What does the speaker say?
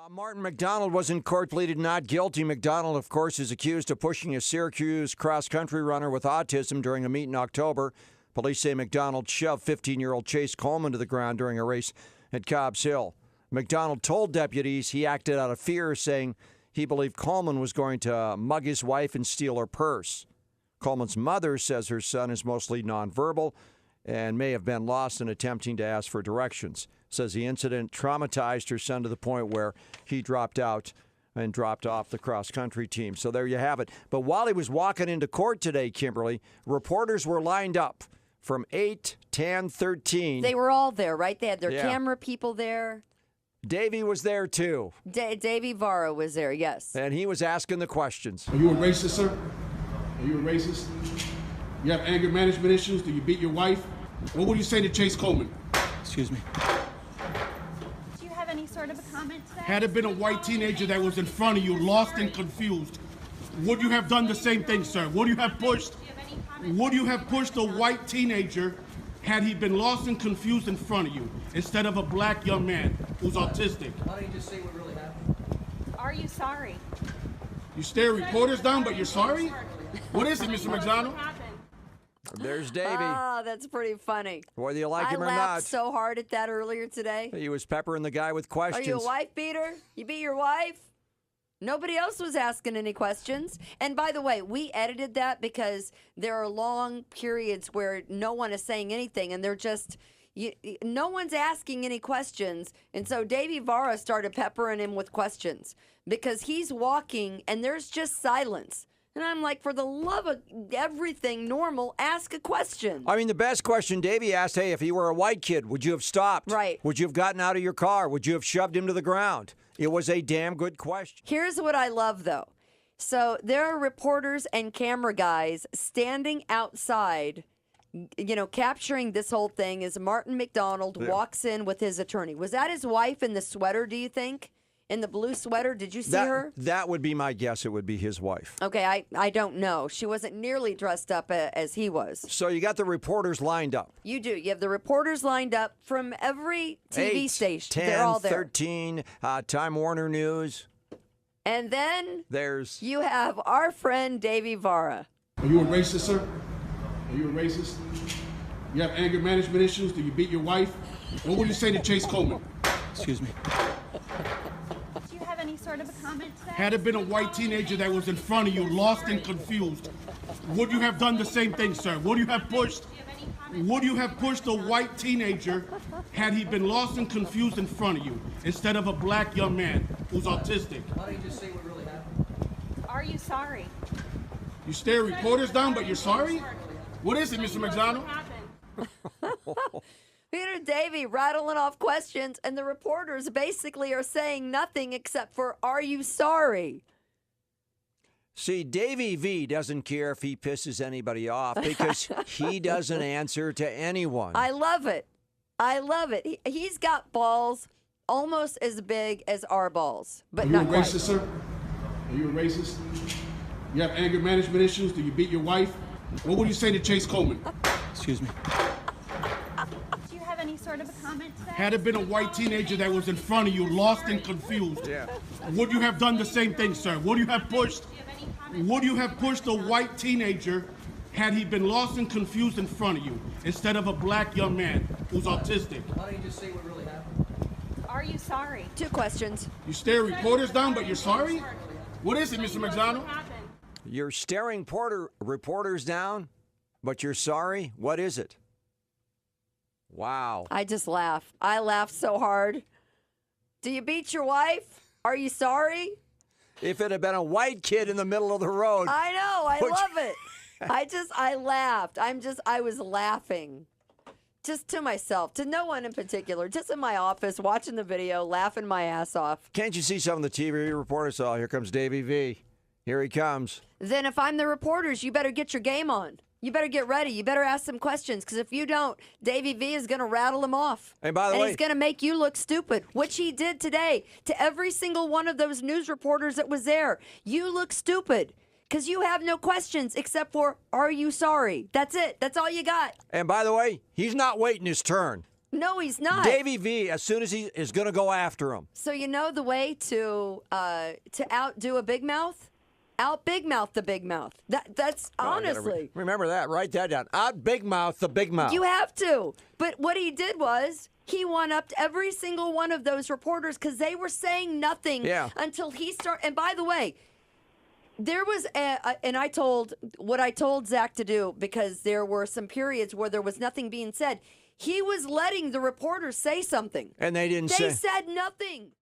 Martin McDonald was in court, pleaded not guilty. McDonald, of course, is accused of pushing a Syracuse cross-country runner with autism during a meet in October. Police say McDonald shoved 15-year-old Chase Coleman to the ground during a race at Cobbs Hill. McDonald told deputies he acted out of fear, saying he believed Coleman was going to mug his wife and steal her purse. Coleman's mother says her son is mostly nonverbal and may have been lost in attempting to ask for directions. Says the incident traumatized her son to the point where he dropped out and dropped off the cross-country team. So there you have it. But while he was walking into court today, Kimberly, reporters were lined up from 8, 10, 13. They were all there, right? They had their camera people there. Davy was there, too. Davy V was there, yes. And he was asking the questions. Are you a racist, sir? Are you a racist? You have anger management issues? Do you beat your wife? What would you say to Chase Coleman? Excuse me. Do you have any sort of a comment to that? Had it been a white teenager that was in front of you, lost and confused, would you have done the same thing, sir? Would you have pushed a white teenager had he been lost and confused in front of you instead of a black young man who's autistic? Why don't you just say what really happened? Are you sorry? You stare reporters down, but you're sorry? What is it, Mr. McDonald? There's Davy. Ah, that's pretty funny. Whether you like him or I not. laughed so hard at that earlier today. He was peppering the guy with questions. Are you a wife beater? You beat your wife? Nobody else was asking any questions. And by the way, we edited that because there are long periods where no one is saying anything and they're just, no one's asking any questions. And so Davy V started peppering him with questions because he's walking and there's just silence. And I'm like, for the love of everything normal, ask a question. I mean, the best question Davey asked, hey, if you were a white kid, would you have stopped? Right. Would you have gotten out of your car? Would you have shoved him to the ground? It was a damn good question. Here's what I love, though. So there are reporters and camera guys standing outside, capturing this whole thing as Martin McDonald walks in with his attorney. Was that his wife in the sweater, do you think? In the blue sweater? Did you see her? That would be my guess. It would be his wife. Okay, I don't know. She wasn't nearly dressed up as he was. So you got the reporters lined up. You do. You have the reporters lined up from every TV 8, station. 10, They're all there. 13, Time Warner News. And then There's you have our friend Davy V. Are you a racist, sir? Are you a racist? You have anger management issues? Do you beat your wife? What would you say to Chase Coleman? Excuse me. Do you have any sort of a comment to that? Had it been a white teenager that was in front of you, lost and confused, would you have done the same thing, sir? Would you have pushed a white teenager had he been lost and confused in front of you instead of a black young man who's autistic? Why don't you just say what really happened? Are you sorry? You stare reporters down, but you're sorry? What is it, Mr. McDonald? Peter Davy rattling off questions, and the reporters basically are saying nothing except for, are you sorry? See, Davy V doesn't care if he pisses anybody off because he doesn't answer to anyone. I love it. I love it. He's got balls almost as big as our balls, but Are you a not quite. racist, sir? Are you a racist? You have anger management issues? Do you beat your wife? What would you say to Chase Coleman? Excuse me. Do you have any sort of a comment to that? Had it been a white teenager that was in front of you, lost and confused, would you have done the same thing, sir? Would you have pushed a white teenager had he been lost and confused in front of you instead of a black young man who's autistic? Why don't you just say what really happened? Are you sorry? 2 questions. You stare reporters down, but you're sorry? What is it, Mr. McDonald? You're staring reporters down, but you're sorry? What is it? Wow. I just laugh. I laugh so hard. Do you beat your wife? Are you sorry? If it had been a white kid in the middle of the road. I know. I love it. I laughed. I was laughing. Just to myself, to no one in particular, just in my office, watching the video, laughing my ass off. Can't you see some of the TV reporters? Oh, here comes Davy V. Here he comes. Then if I'm the reporters, you better get your game on. You better get ready. You better ask some questions, because if you don't, Davy V is going to rattle them off. And by the way, he's going to make you look stupid, which he did today to every single one of those news reporters that was there. You look stupid because you have no questions except for, are you sorry? That's it. That's all you got. And by the way, he's not waiting his turn. No, he's not. Davy V, as soon as he is going to go after him. So you know the way to outdo a big mouth? Out big mouth the big mouth. That's honestly. Remember that. Write that down. Out big mouth the big mouth. You have to. But what he did was he one-upped every single one of those reporters because they were saying nothing until he started. And by the way, there was and I told Zach to do because there were some periods where there was nothing being said. He was letting the reporters say something. And they didn't say. They said nothing.